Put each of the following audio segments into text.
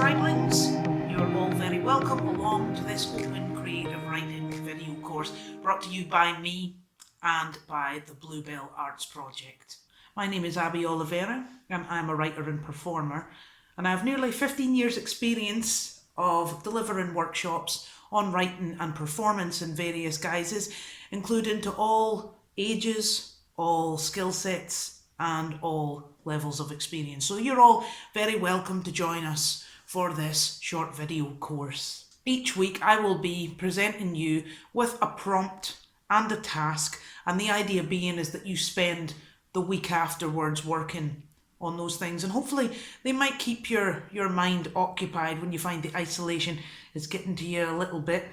scribelings, you're all very welcome along to this open creative writing video course brought to you by me and by the Bluebell Arts Project. My name is Abby Oliveira and I'm a writer and performer, and I have nearly 15 years experience of delivering workshops on writing and performance in various guises, including to all ages, all skill sets and all levels of experience. So you're all very welcome to join us for this short video course. Each week I will be presenting you with a prompt and a task, and the idea being is that you spend the week afterwards working on those things, and hopefully they might keep your mind occupied when you find the isolation is getting to you a little bit,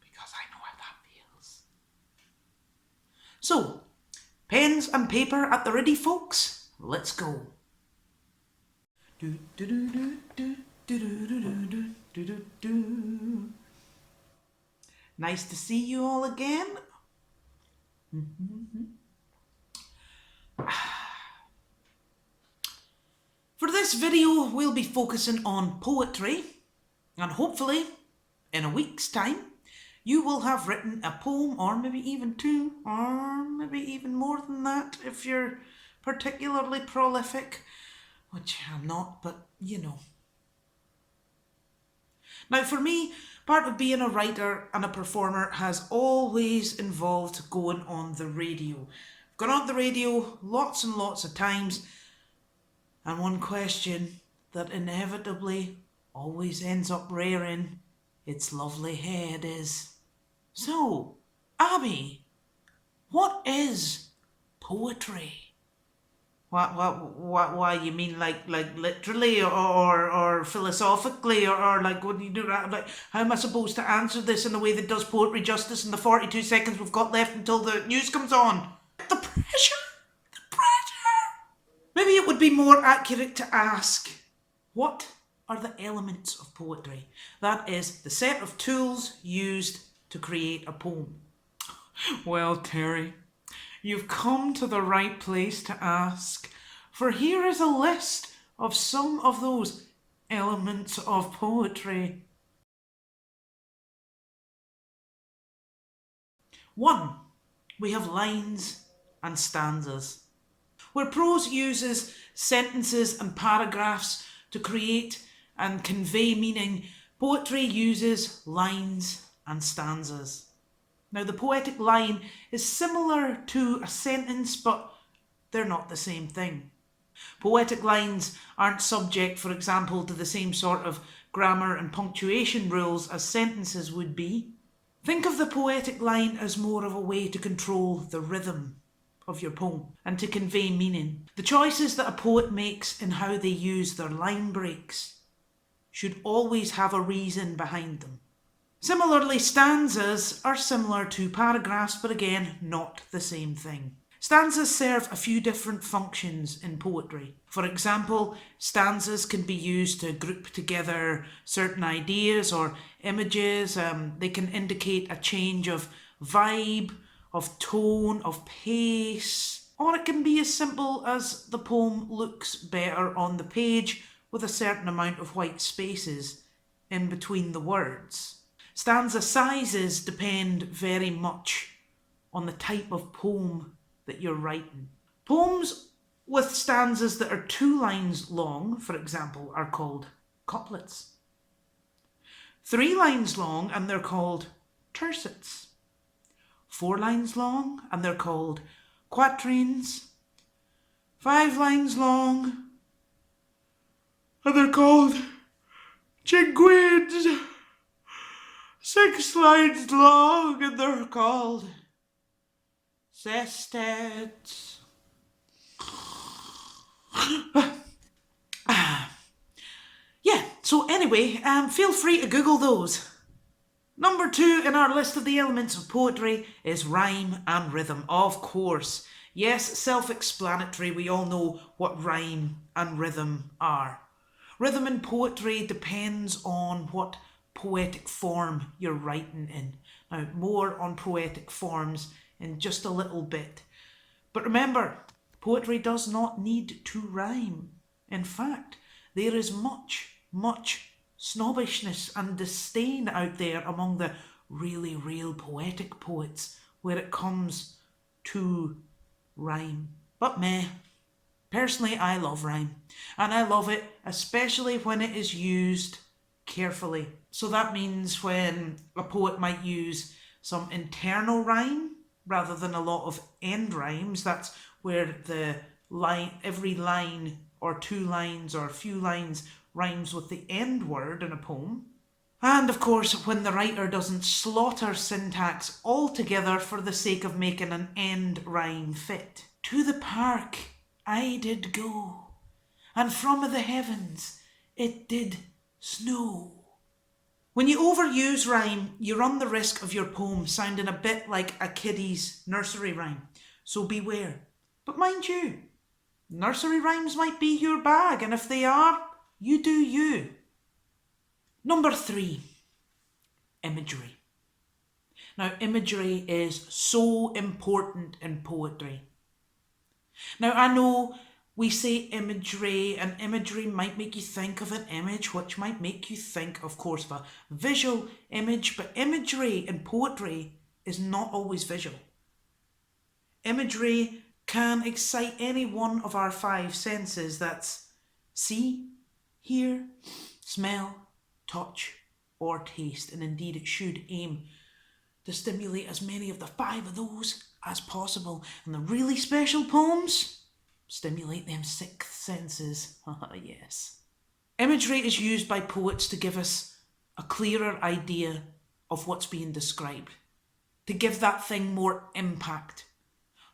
because I know how that feels. So, pens and paper at the ready, folks? Let's go. Nice to see you all again. For this video, we'll be focusing on poetry, and hopefully, in a week's time, you will have written a poem, or maybe even two, or maybe even more than that, if you're particularly prolific, which I'm not, but you know. Now for me, part of being a writer and a performer has always involved going on the radio. I've gone on the radio lots and lots of times, and one question that inevitably always ends up rearing its lovely head is, so, Abby, what is poetry? Why you mean like literally or philosophically or like what do you do? Like, how am I supposed to answer this in a way that does poetry justice in the 42 seconds we've got left until the news comes on? The pressure! Maybe it would be more accurate to ask, what are the elements of poetry? That is, the set of tools used to create a poem. Well, Terry, you've come to the right place to ask, for here is a list of some of those elements of poetry. 1. We have lines and stanzas. Where prose uses sentences and paragraphs to create and convey meaning, poetry uses lines and stanzas. Now, the poetic line is similar to a sentence, but they're not the same thing. Poetic lines aren't subject, for example, to the same sort of grammar and punctuation rules as sentences would be. Think of the poetic line as more of a way to control the rhythm of your poem and to convey meaning. The choices that a poet makes in how they use their line breaks should always have a reason behind them. Similarly, stanzas are similar to paragraphs, but again, not the same thing. Stanzas serve a few different functions in poetry. For example, stanzas can be used to group together certain ideas or images. They can indicate a change of vibe, of tone, of pace, or it can be as simple as the poem looks better on the page with a certain amount of white spaces in between the words. Stanza sizes depend very much on the type of poem that you're writing. Poems with stanzas that are 2 lines long, for example, are called couplets. 3 lines long and they're called tercets. 4 lines long and they're called quatrains. 5 lines long and they're called cinquains. 6 lines long and they're called sestets. Yeah, so anyway, feel free to Google those. Number 2 in our list of the elements of poetry is rhyme and rhythm, of course. Yes, self-explanatory, we all know what rhyme and rhythm are. Rhythm in poetry depends on what poetic form you're writing in. Now, more on poetic forms in just a little bit. But remember, poetry does not need to rhyme. In fact, there is much much snobbishness and disdain out there among the really real poetic poets where it comes to rhyme. But meh, personally I love rhyme, and I love it especially when it is used carefully. So that means when a poet might use some internal rhyme rather than a lot of end rhymes. That's where the line, every line or two lines or a few lines rhymes with the end word in a poem. And of course, when the writer doesn't slaughter syntax altogether for the sake of making an end rhyme fit. To the park I did go, and from the heavens it did snow. When you overuse rhyme, you run the risk of your poem sounding a bit like a kiddie's nursery rhyme, so beware. But mind you, nursery rhymes might be your bag, and if they are, you do you. Number 3, imagery. Now, imagery is so important in poetry. Now, I know we say imagery, and imagery might make you think of an image, which might make you think, of course, of a visual image, but imagery in poetry is not always visual. Imagery can excite any one of our 5 senses. That's see, hear, smell, touch, or taste, and indeed it should aim to stimulate as many of the 5 of those as possible. And the really special poems stimulate them 6th senses. Yes. Imagery is used by poets to give us a clearer idea of what's being described, to give that thing more impact.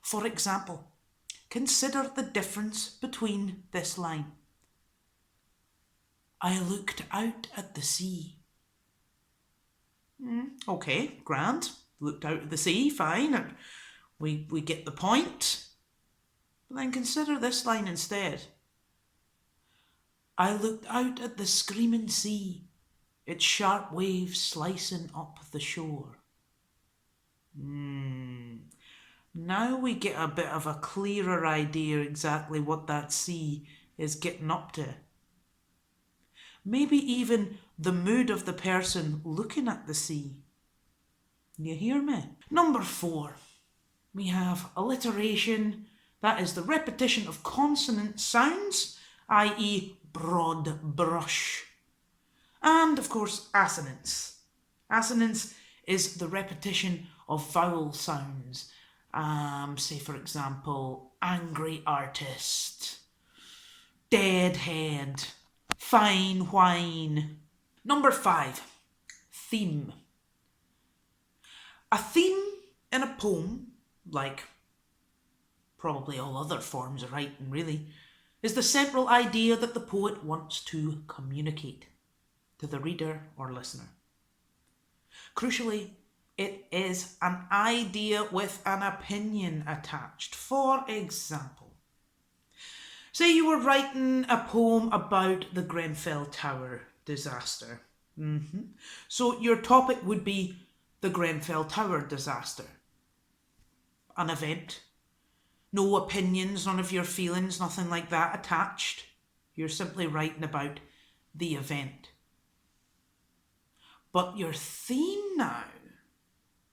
For example, consider the difference between this line. I looked out at the sea. Okay, grand. Looked out at the sea, fine. And we get the point. But then consider this line instead. I looked out at the screaming sea, its sharp waves slicing up the shore. Now we get a bit of a clearer idea exactly what that sea is getting up to. Maybe even the mood of the person looking at the sea. You hear me? Number 4, we have alliteration. That is the repetition of consonant sounds, i.e. broad brush. And of course, assonance. Assonance is the repetition of vowel sounds. Say for example, angry artist, deadhead, fine wine. Number 5, theme. A theme in a poem, like probably all other forms of writing really, is the central idea that the poet wants to communicate to the reader or listener. Crucially, it is an idea with an opinion attached. For example, say you were writing a poem about the Grenfell Tower disaster. So your topic would be the Grenfell Tower disaster. An event. No opinions, none of your feelings, nothing like that attached. You're simply writing about the event. But your theme now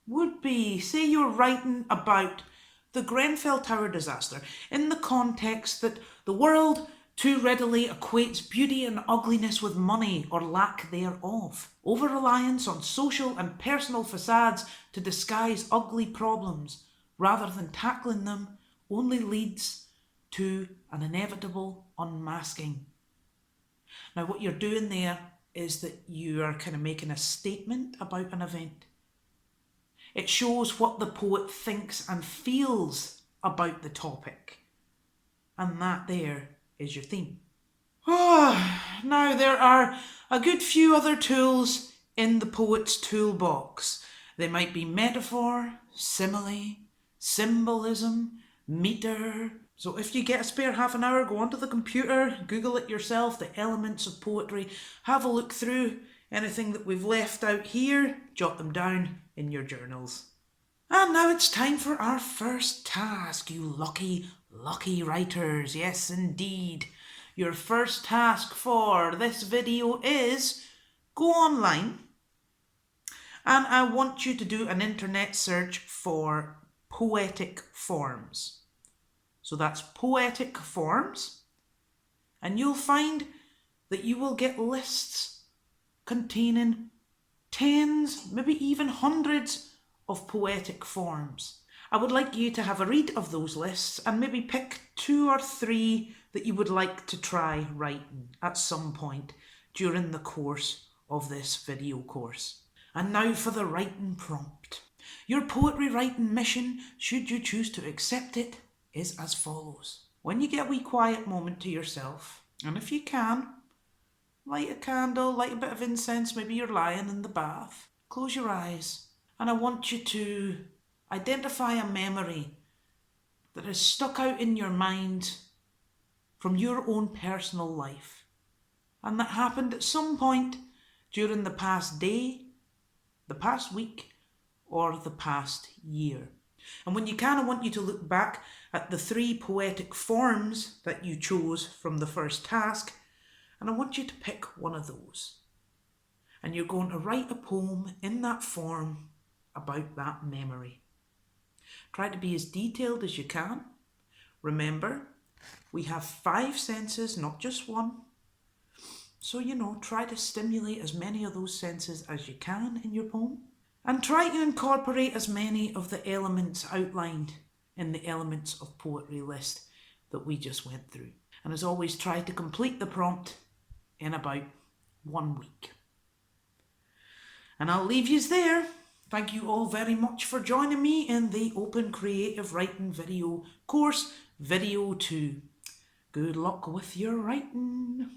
would be, say you're writing about the Grenfell Tower disaster in the context that the world too readily equates beauty and ugliness with money or lack thereof. Over-reliance on social and personal facades to disguise ugly problems rather than tackling them only leads to an inevitable unmasking. Now what you're doing there is that you are kind of making a statement about an event. It shows what the poet thinks and feels about the topic. And that there is your theme. Now there are a good few other tools in the poet's toolbox. They might be metaphor, simile, symbolism, meter. So if you get a spare half an hour, go onto the computer, Google it yourself, the elements of poetry, have a look through anything that we've left out here, jot them down in your journals. And now it's time for our first task, you lucky writers. Yes, indeed. Your first task for this video is go online, and I want you to do an internet search for poetic forms. So that's poetic forms, and you'll find that you will get lists containing tens, maybe even hundreds of poetic forms. I would like you to have a read of those lists and maybe pick 2 or 3 that you would like to try writing at some point during the course of this video course. And now for the writing prompt. Your poetry writing mission, should you choose to accept it, is as follows. When you get a wee quiet moment to yourself, and if you can, light a candle, light a bit of incense, maybe you're lying in the bath, close your eyes, and I want you to identify a memory that has stuck out in your mind from your own personal life, and that happened at some point during the past day, the past week, or the past year. And when you can, I want you to look back at the 3 poetic forms that you chose from the first task, and I want you to pick one of those. And you're going to write a poem in that form about that memory. Try to be as detailed as you can. Remember, we have 5 senses, not just one. So, try to stimulate as many of those senses as you can in your poem. And try to incorporate as many of the elements outlined in the Elements of Poetry list that we just went through. And as always, try to complete the prompt in about 1 week. And I'll leave you there. Thank you all very much for joining me in the Open Creative Writing Video course, Video 2. Good luck with your writing.